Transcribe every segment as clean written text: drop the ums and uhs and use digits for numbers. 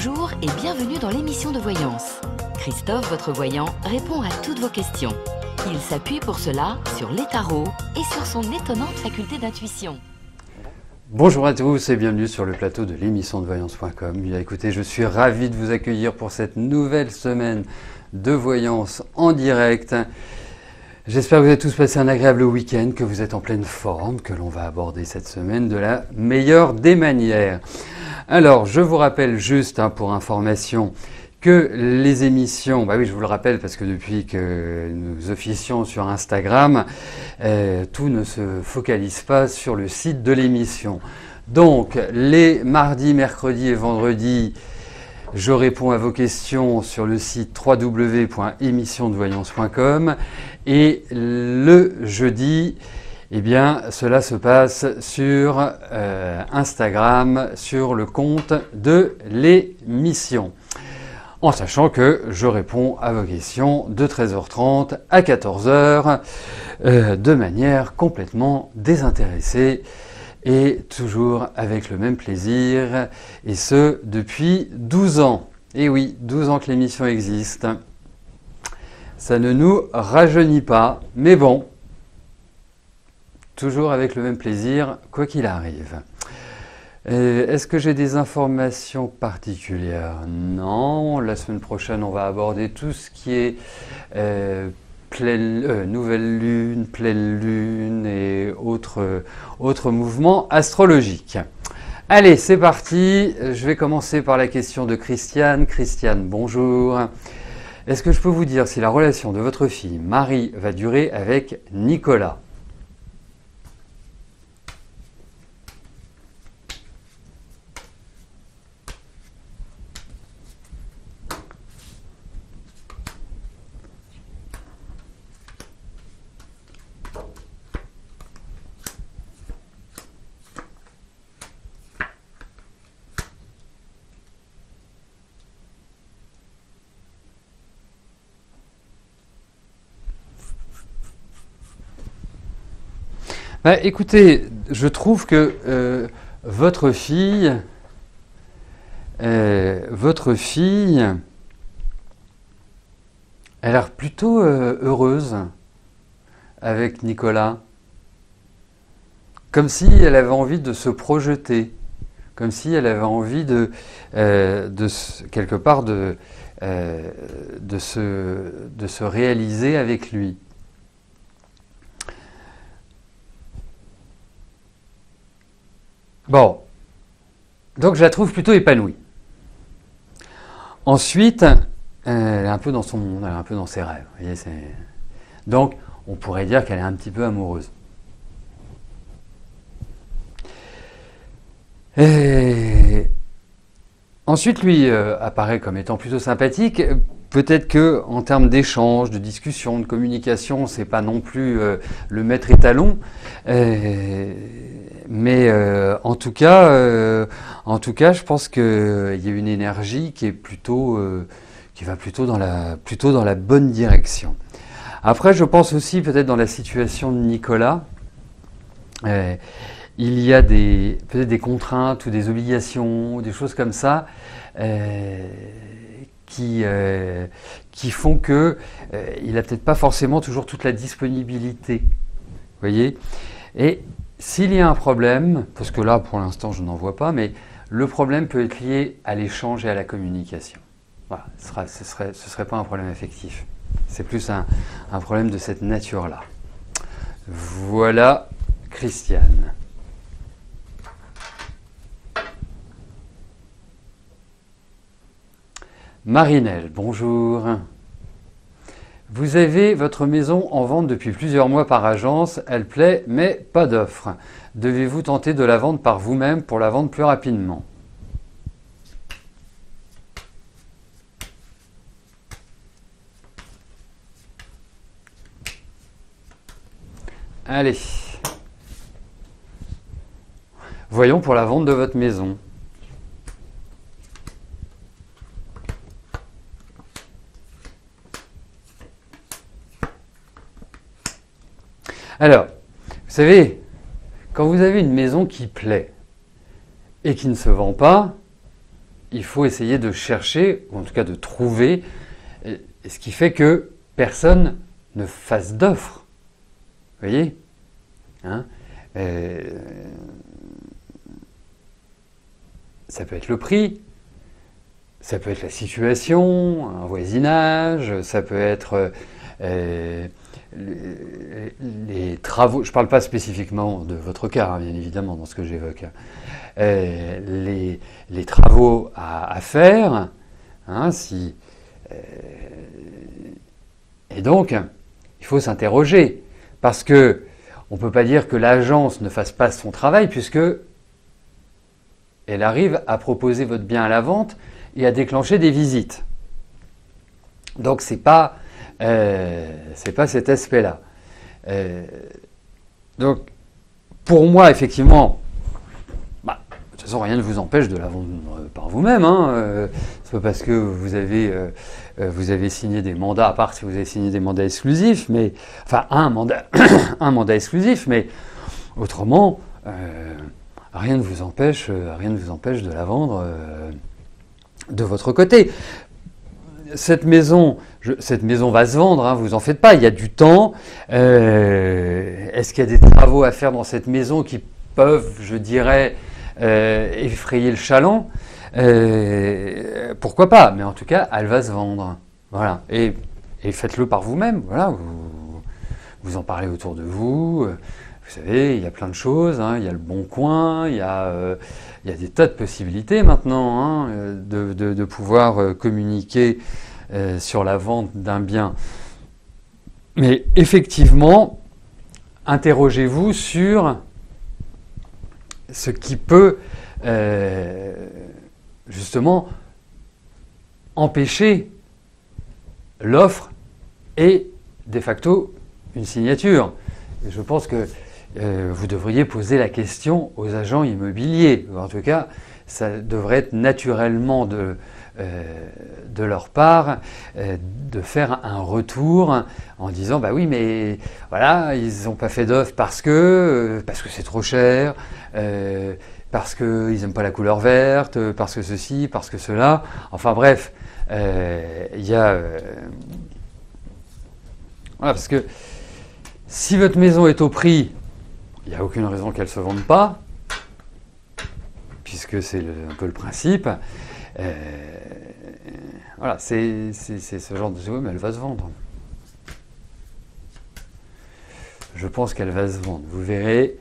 Bonjour et bienvenue dans l'émission de voyance. Christophe, votre voyant, répond à toutes vos questions. Il s'appuie pour cela sur les tarots et sur son étonnante faculté d'intuition. Bonjour à tous et bienvenue sur le plateau de l'émission de voyance.com. Écoutez, je suis ravi de vous accueillir pour cette nouvelle semaine de voyance en direct. J'espère que vous avez tous passé un agréable week-end, que vous êtes en pleine forme, que l'on va aborder cette semaine de la meilleure des manières. Alors, je vous rappelle juste, pour information, que les émissions, oui, je vous le rappelle parce que depuis que nous officions sur Instagram, tout ne se focalise pas sur le site de l'émission. Donc, les mardis, mercredis et vendredis, je réponds à vos questions sur le site www.émissiondevoyance.com et le jeudi, eh bien, cela se passe sur Instagram, sur le compte de l'émission. En sachant que je réponds à vos questions de 13h30 à 14h de manière complètement désintéressée et toujours avec le même plaisir, et ce depuis 12 ans. Et oui, 12 ans que l'émission existe. Ça ne nous rajeunit pas, mais bon, toujours avec le même plaisir, quoi qu'il arrive. Est-ce que j'ai des informations particulières? Non, la semaine prochaine, on va aborder tout ce qui est nouvelle lune, pleine lune et autres mouvements astrologiques. Allez, c'est parti. Je vais commencer par la question de Christiane. Christiane, bonjour. Est-ce que je peux vous dire si la relation de votre fille Marie va durer avec Nicolas? Écoutez, je trouve que votre fille, elle a l'air plutôt heureuse avec Nicolas. Comme si elle avait envie de se projeter, comme si elle avait envie quelque part de se réaliser avec lui. Bon, donc je la trouve plutôt épanouie. Ensuite, elle est un peu dans ses rêves. Vous voyez, donc, on pourrait dire qu'elle est un petit peu amoureuse. Et ensuite, lui apparaît comme étant plutôt sympathique. Peut-être que, en termes d'échange, de discussion, de communication, c'est pas non plus le maître étalon. Mais en tout cas, je pense qu'il y a une énergie qui va plutôt dans la bonne direction. Après, je pense aussi peut-être dans la situation de Nicolas, il y a peut-être des contraintes ou des obligations, des choses comme ça, qui font que il n'a peut-être pas forcément toujours toute la disponibilité. Vous voyez ? Et s'il y a un problème, parce que là pour l'instant je n'en vois pas, mais le problème peut être lié à l'échange et à la communication. Voilà, ce serait pas un problème affectif. C'est plus un problème de cette nature-là. Voilà, Christiane. Marinelle, bonjour. Vous avez votre maison en vente depuis plusieurs mois par agence, elle plaît mais pas d'offre. Devez-vous tenter de la vendre par vous-même pour la vendre plus rapidement? Allez. Voyons pour la vente de votre maison. Alors, vous savez, quand vous avez une maison qui plaît et qui ne se vend pas, il faut essayer de chercher, ou en tout cas de trouver, ce qui fait que personne ne fasse d'offre. Vous voyez, hein, ça peut être le prix, ça peut être la situation, un voisinage, ça peut être les travaux. Je ne parle pas spécifiquement de votre cas, hein, bien évidemment, dans ce que j'évoque. Les travaux à faire, hein, et donc, il faut s'interroger, parce que on ne peut pas dire que l'agence ne fasse pas son travail, puisque elle arrive à proposer votre bien à la vente et à déclencher des visites. Donc c'est pas cet aspect-là. Donc pour moi, effectivement, de toute façon, rien ne vous empêche de la vendre par vous-même. Hein. C'est pas parce que vous avez signé des mandats, à part si vous avez signé des mandats exclusifs, mais enfin un mandat exclusif, mais autrement, rien ne vous empêche de la vendre de votre côté. Cette maison va se vendre, hein, vous en faites pas, il y a du temps. Est-ce qu'il y a des travaux à faire dans cette maison qui peuvent, je dirais, effrayer le chaland? Pourquoi pas? Mais en tout cas, elle va se vendre. Voilà. Et faites-le par vous-même. Voilà. Vous en parlez autour de vous. Vous savez, il y a plein de choses. Hein. Il y a le Bon Coin. Il y a des tas de possibilités maintenant, hein, de pouvoir communiquer sur la vente d'un bien. Mais effectivement, interrogez-vous sur ce qui peut justement empêcher l'offre et de facto une signature. Et je pense que vous devriez poser la question aux agents immobiliers. En tout cas, ça devrait être naturellement de leur part de faire un retour en disant bah oui mais voilà ils n'ont pas fait d'offre parce que c'est trop cher, parce qu'ils n'aiment pas la couleur verte, parce que ceci, parce que cela. Enfin bref, il y a voilà, parce que si votre maison est au prix, il n'y a aucune raison qu'elle ne se vende pas, puisque c'est un peu le principe. Voilà, c'est ce genre de choses, mais elle va se vendre. Je pense qu'elle va se vendre. Vous verrez,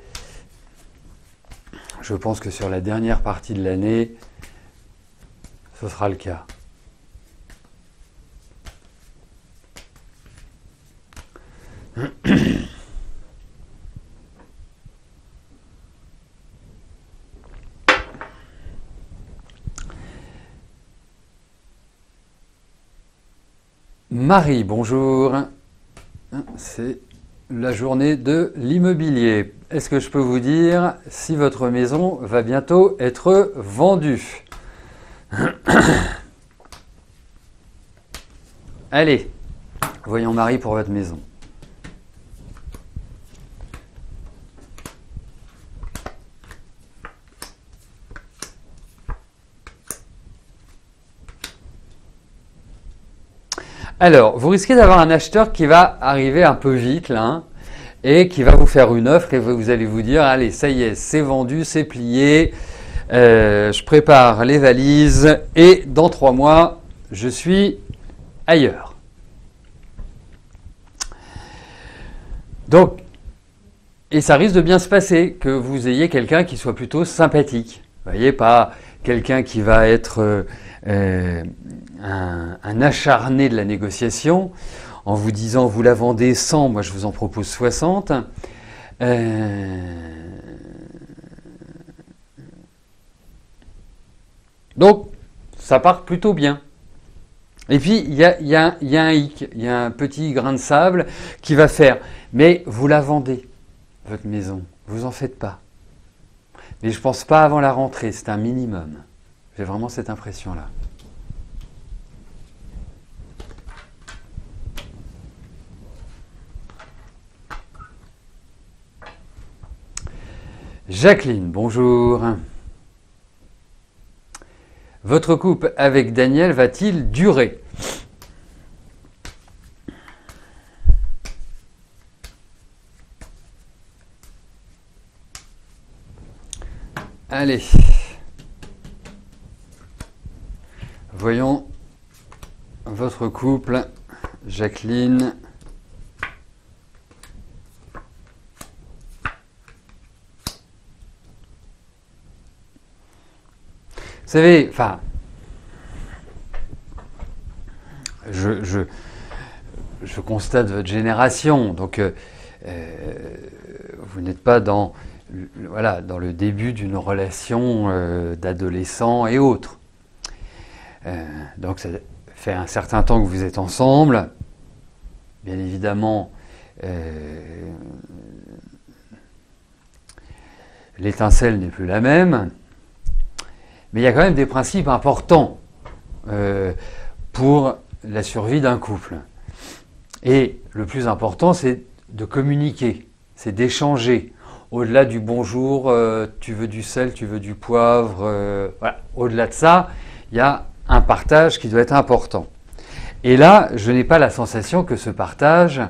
je pense que sur la dernière partie de l'année, ce sera le cas. Marie, bonjour. C'est la journée de l'immobilier. Est-ce que je peux vous dire si votre maison va bientôt être vendue? Allez, voyons Marie pour votre maison. Alors, vous risquez d'avoir un acheteur qui va arriver un peu vite là, hein, et qui va vous faire une offre et vous allez vous dire, allez, ça y est, c'est vendu, c'est plié, je prépare les valises et dans 3 mois, je suis ailleurs. Donc, et ça risque de bien se passer, que vous ayez quelqu'un qui soit plutôt sympathique. Vous voyez, pas quelqu'un qui va être un acharné de la négociation en vous disant vous la vendez 100, moi je vous en propose 60. Donc ça part plutôt bien. Et puis il y a un hic, il y a un petit grain de sable qui va faire, mais vous la vendez, votre maison, vous en faites pas. Mais je pense pas avant la rentrée, c'est un minimum. J'ai vraiment cette impression-là. Jacqueline, bonjour. votre couple avec Daniel va-t-il durer? Allez, voyons votre couple, Jacqueline. Vous savez, enfin, je constate votre génération, donc vous n'êtes pas dans le début d'une relation d'adolescent et autres. Donc ça fait un certain temps que vous êtes ensemble. Bien évidemment, l'étincelle n'est plus la même. Mais il y a quand même des principes importants pour la survie d'un couple. Et le plus important, c'est de communiquer, c'est d'échanger. Au-delà du bonjour, tu veux du sel, tu veux du poivre, voilà. Au-delà de ça, il y a un partage qui doit être important. Et là, je n'ai pas la sensation que ce partage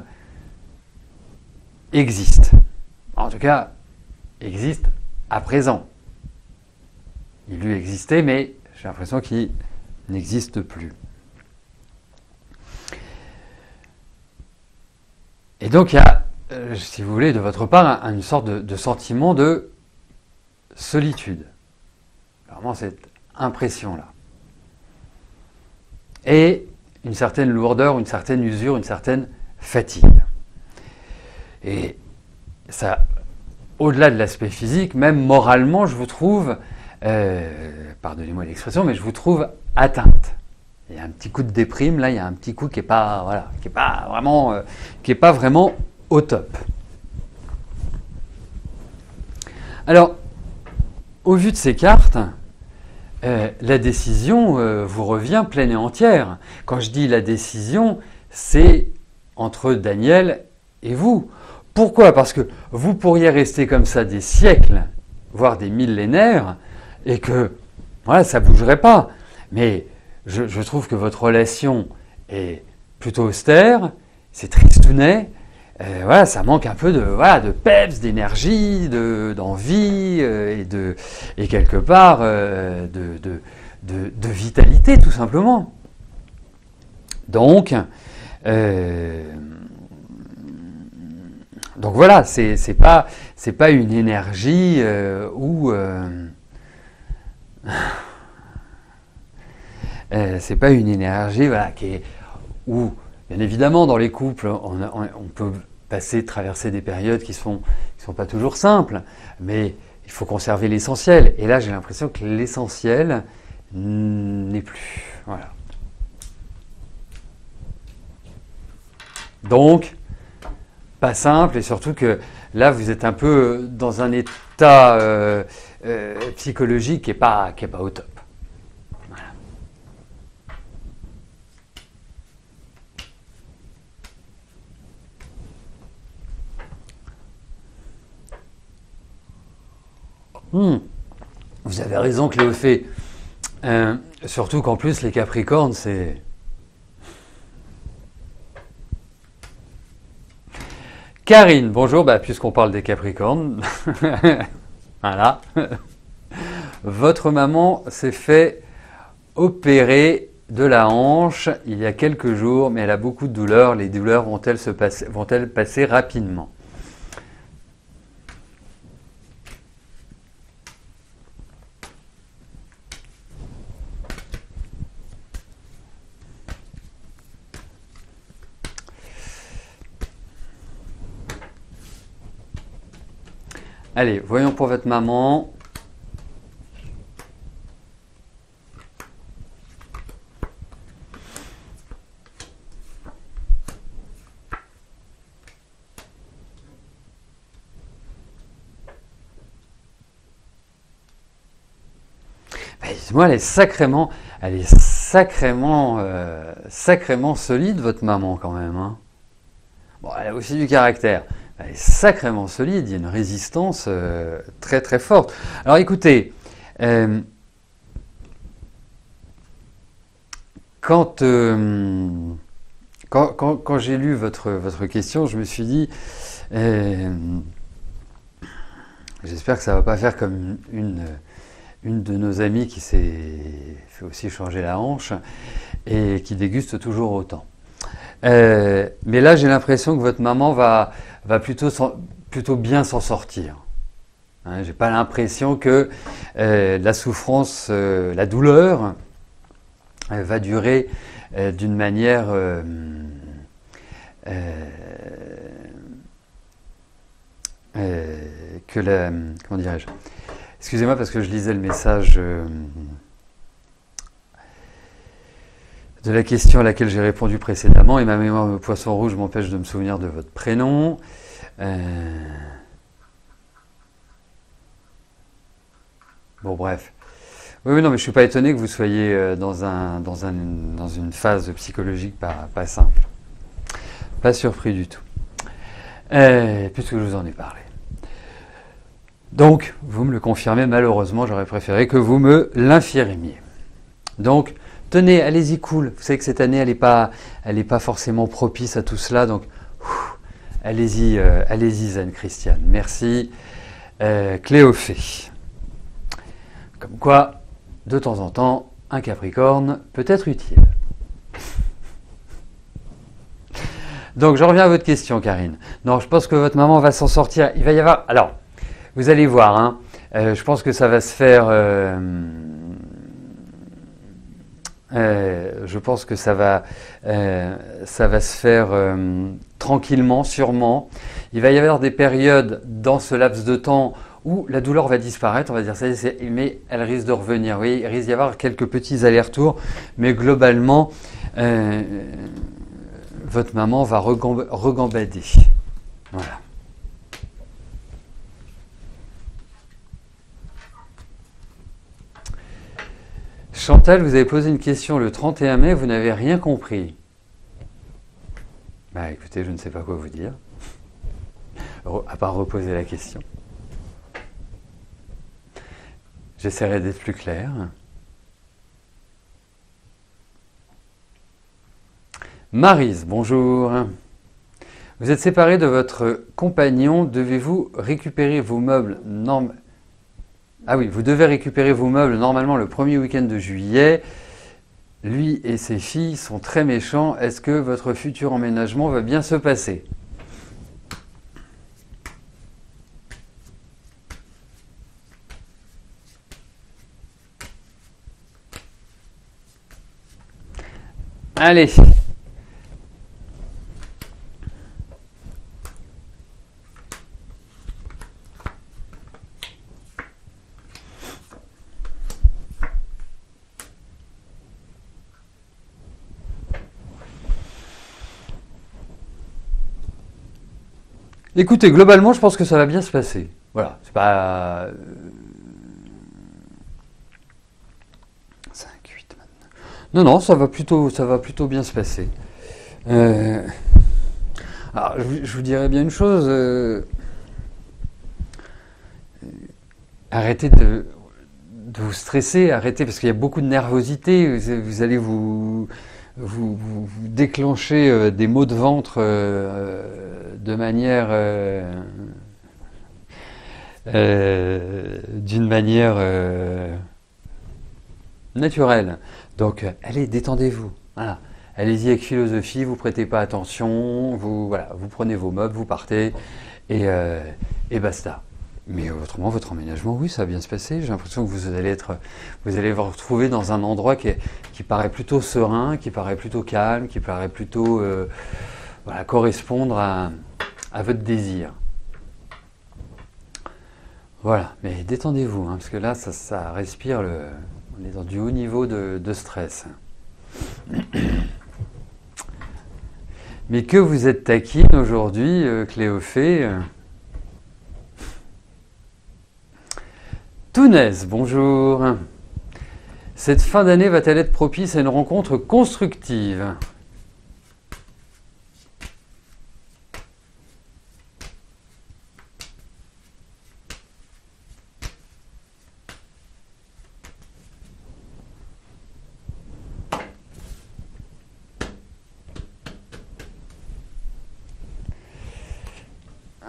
existe. En tout cas, existe à présent. Il lui existait, mais j'ai l'impression qu'il n'existe plus. Et donc, il y a, si vous voulez, de votre part, une sorte de sentiment de solitude. Vraiment, cette impression-là. Et une certaine lourdeur, une certaine usure, une certaine fatigue. Et ça, au-delà de l'aspect physique, même moralement, je vous trouve, pardonnez-moi l'expression, mais je vous trouve atteinte. Il y a un petit coup de déprime, là, il y a un petit coup qui n'est pas, voilà, qui est pas vraiment au top. Alors, au vu de ces cartes, la décision vous revient pleine et entière. Quand je dis la décision, c'est entre Daniel et vous. Pourquoi? Parce que vous pourriez rester comme ça des siècles, voire des millénaires, et que voilà, ça ne bougerait pas. Mais je trouve que votre relation est plutôt austère, c'est tristounet, voilà, ça manque un peu de peps, d'énergie, d'envie et quelque part de vitalité tout simplement. Donc voilà, c'est pas une énergie c'est pas une énergie où, bien évidemment, dans les couples, on peut traverser des périodes qui sont pas toujours simples, mais il faut conserver l'essentiel. Et là, j'ai l'impression que l'essentiel n'est plus. Voilà. Donc, pas simple, et surtout que là, vous êtes un peu dans un état psychologique qui est pas au top. Vous avez raison, Cléophée. Surtout qu'en plus, les Capricornes, c'est... Karine, bonjour, puisqu'on parle des Capricornes, voilà. Votre maman s'est fait opérer de la hanche il y a quelques jours, mais elle a beaucoup de douleurs. Les douleurs vont-elles passer rapidement? Allez, voyons pour votre maman. Moi, elle est sacrément solide, votre maman, quand même. Hein. Bon, elle a aussi du caractère. Elle est sacrément solide, il y a une résistance très très forte. Alors écoutez, quand, quand j'ai lu votre question, je me suis dit, j'espère que ça ne va pas faire comme une de nos amies qui s'est fait aussi changer la hanche et qui déguste toujours autant. Mais là, j'ai l'impression que votre maman va plutôt bien s'en sortir. Hein, j'ai pas l'impression que la souffrance, la douleur va durer d'une manière que la... Comment dirais-je? Excusez-moi parce que je lisais le message de la question à laquelle j'ai répondu précédemment et ma mémoire de poisson rouge m'empêche de me souvenir de votre prénom. Bon, bref. Oui, non, mais je suis pas étonné que vous soyez dans une phase psychologique pas simple. Pas surpris du tout. Puisque je vous en ai parlé. Donc, vous me le confirmez, malheureusement, j'aurais préféré que vous me l'infirmiez. Donc, tenez, allez-y, cool. Vous savez que cette année, elle est pas forcément propice à tout cela, donc allez-y, zen Christiane. Merci, Cléophée. Comme quoi, de temps en temps, un Capricorne peut être utile. Donc, je reviens à votre question, Karine. Non, je pense que votre maman va s'en sortir. Il va y avoir... Alors, vous allez voir, hein, je pense que ça va se faire... je pense que ça va se faire tranquillement, sûrement. Il va y avoir des périodes dans ce laps de temps où la douleur va disparaître, on va dire ça, mais elle risque de revenir. Oui, il risque d'y avoir quelques petits allers-retours, mais globalement, votre maman va regambader. Voilà. Chantal, vous avez posé une question le 31 mai, vous n'avez rien compris. Bah écoutez, je ne sais pas quoi vous dire, à part reposer la question. J'essaierai d'être plus clair. Maryse, bonjour. Vous êtes séparé de votre compagnon, devez-vous récupérer vos meubles Ah oui, vous devez récupérer vos meubles normalement le premier week-end de juillet. Lui et ses filles sont très méchants. Est-ce que votre futur emménagement va bien se passer? Allez. Écoutez, globalement, je pense que ça va bien se passer. Voilà, c'est pas... 5, 8 maintenant. Non, ça va plutôt bien se passer. Alors, je vous dirais bien une chose. Arrêtez de vous stresser, arrêtez, parce qu'il y a beaucoup de nervosité. Vous allez vous déclencher des maux de ventre de manière d'une manière naturelle. Donc, allez, détendez-vous. Voilà. Allez-y avec philosophie, vous prêtez pas attention, vous prenez vos meubles, vous partez et basta. Mais autrement, votre emménagement, oui, ça va bien se passer. J'ai l'impression que vous allez vous retrouver dans un endroit qui paraît plutôt serein, qui paraît plutôt calme, qui paraît plutôt correspondre à votre désir. Voilà, mais détendez-vous, hein, parce que là, ça respire, on est dans du haut niveau de stress. Mais que vous êtes taquine aujourd'hui, Cléophée. Tounès, bonjour. Cette fin d'année va-t-elle être propice à une rencontre constructive?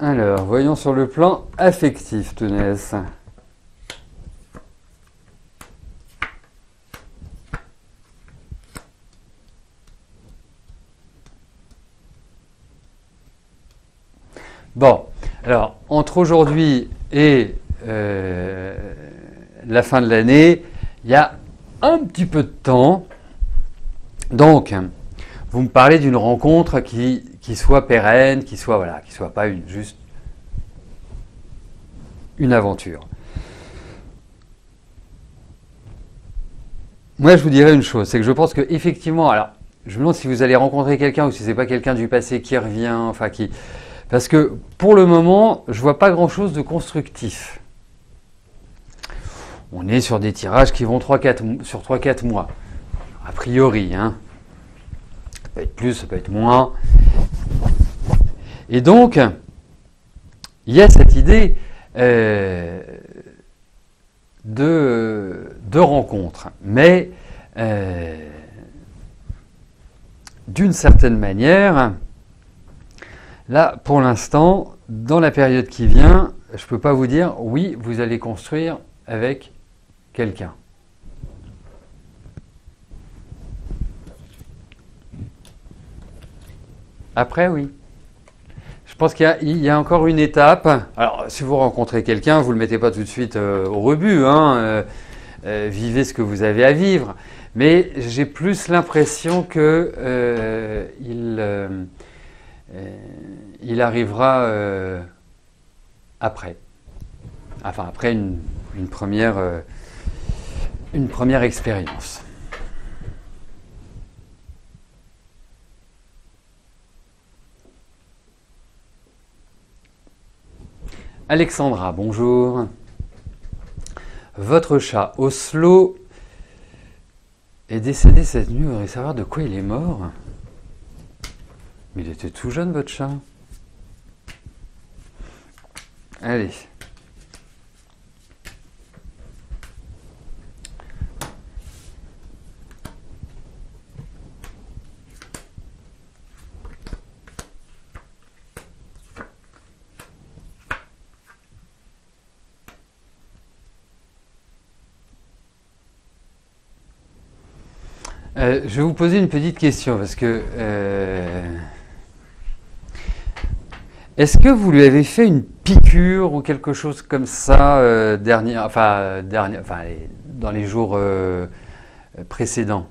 Alors, voyons sur le plan affectif, Tounès. Bon, alors, entre aujourd'hui et la fin de l'année, il y a un petit peu de temps. Donc, vous me parlez d'une rencontre qui soit pérenne, qui soit pas juste une aventure. Moi, je vous dirais une chose, c'est que je pense que effectivement, alors, je me demande si vous allez rencontrer quelqu'un ou si c'est pas quelqu'un du passé qui revient, parce que pour le moment, je vois pas grand-chose de constructif. On est sur des tirages qui vont sur 3-4 mois, a priori, hein. Ça peut être plus, ça peut être moins. Et donc, il y a cette idée de rencontre. Mais d'une certaine manière, là, pour l'instant, dans la période qui vient, je ne peux pas vous dire, oui, vous allez construire avec quelqu'un. Après, oui. Je pense qu'il y a encore une étape. Alors, si vous rencontrez quelqu'un, vous ne le mettez pas tout de suite au rebut, hein, vivez ce que vous avez à vivre. Mais j'ai plus l'impression que il arrivera après. Enfin, après une première expérience. Alexandra, bonjour. Votre chat Oslo est décédé cette nuit. Vous voudriez savoir de quoi il est mort? Mais il était tout jeune, votre chat. Allez. Je vais vous poser une petite question parce que est-ce que vous lui avez fait une piqûre ou quelque chose comme ça dans les jours précédents?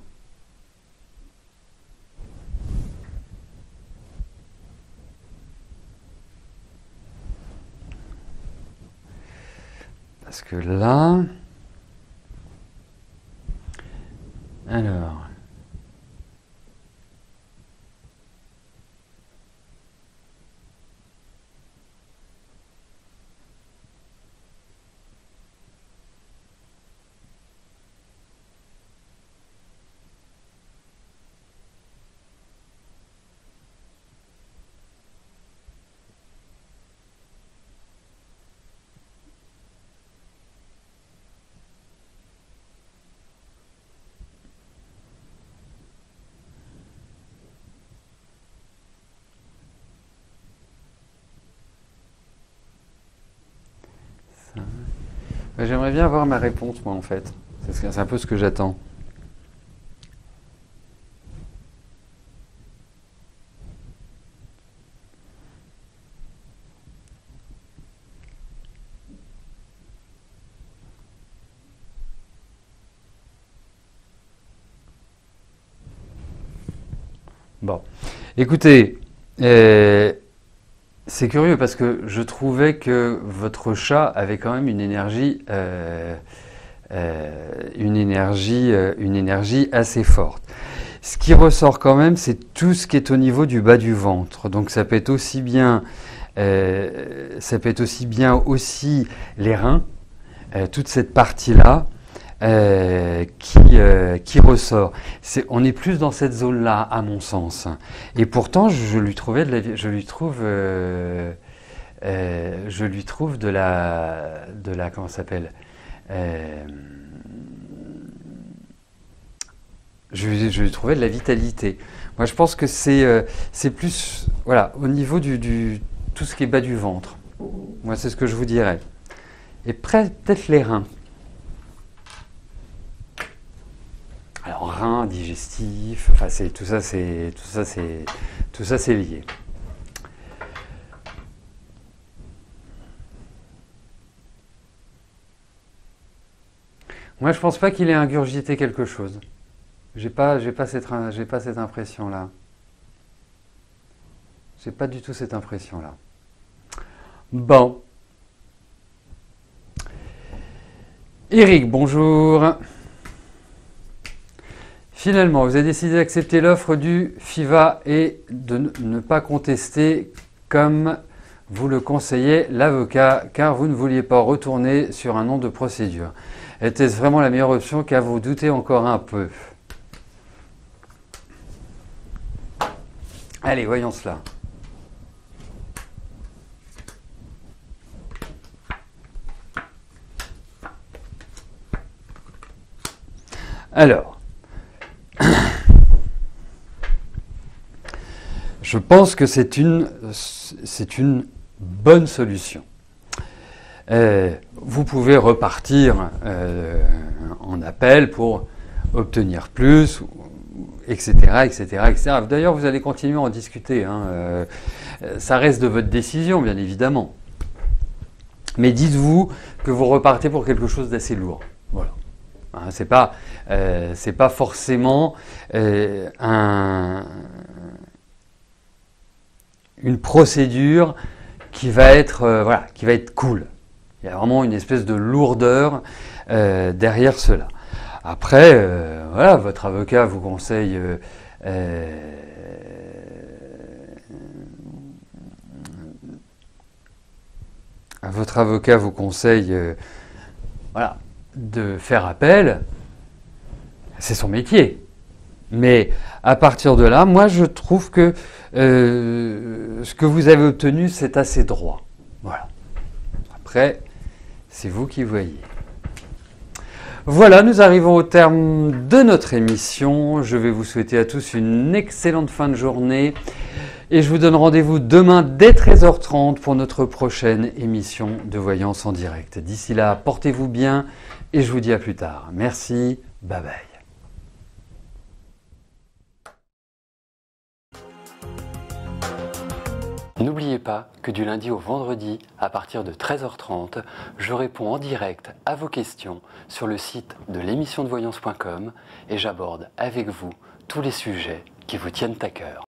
Parce que là, alors. J'aimerais bien avoir ma réponse, moi, en fait. C'est un peu ce que j'attends. Bon. Écoutez, c'est curieux parce que je trouvais que votre chat avait quand même une énergie assez forte. Ce qui ressort quand même, c'est tout ce qui est au niveau du bas du ventre. Donc ça peut être aussi bien, aussi les reins, toute cette partie-là. Qui ressort. On est plus dans cette zone-là, à mon sens. Et pourtant, je lui trouve de la comment ça s'appelle je lui trouvais de la vitalité. Moi, je pense que c'est plus, voilà, au niveau tout ce qui est bas du ventre. Moi, c'est ce que je vous dirais. Et peut-être les reins. Alors reins, digestif, enfin tout ça c'est lié. Moi, je pense pas qu'il ait ingurgité quelque chose. J'ai pas cette impression-là. J'ai pas du tout cette impression-là. Bon. Eric, bonjour. Finalement, vous avez décidé d'accepter l'offre du FIVA et de ne pas contester comme vous le conseillait l'avocat, car vous ne vouliez pas retourner sur un nom de procédure. Était-ce vraiment la meilleure option, car vous doutez encore un peu? Allez, voyons cela. Alors, je pense que c'est une bonne solution. Vous pouvez repartir en appel pour obtenir plus, etc., etc., etc. D'ailleurs, vous allez continuer à en discuter. Ça reste de votre décision, bien évidemment. Mais dites-vous que vous repartez pour quelque chose d'assez lourd. Voilà. C'est pas forcément une procédure qui va être cool. Il y a vraiment une espèce de lourdeur derrière cela. Après, voilà, votre avocat vous conseille voilà, de faire appel. C'est son métier. Mais à partir de là, moi je trouve que ce que vous avez obtenu, c'est assez droit. Voilà. Après, c'est vous qui voyez. Voilà, nous arrivons au terme de notre émission. Je vais vous souhaiter à tous une excellente fin de journée. Et je vous donne rendez-vous demain dès 13h30 pour notre prochaine émission de Voyance en direct. D'ici là, portez-vous bien et je vous dis à plus tard. Merci, bye bye. N'oubliez pas que du lundi au vendredi, à partir de 13h30, je réponds en direct à vos questions sur le site de l'émissiondevoyance.com et j'aborde avec vous tous les sujets qui vous tiennent à cœur.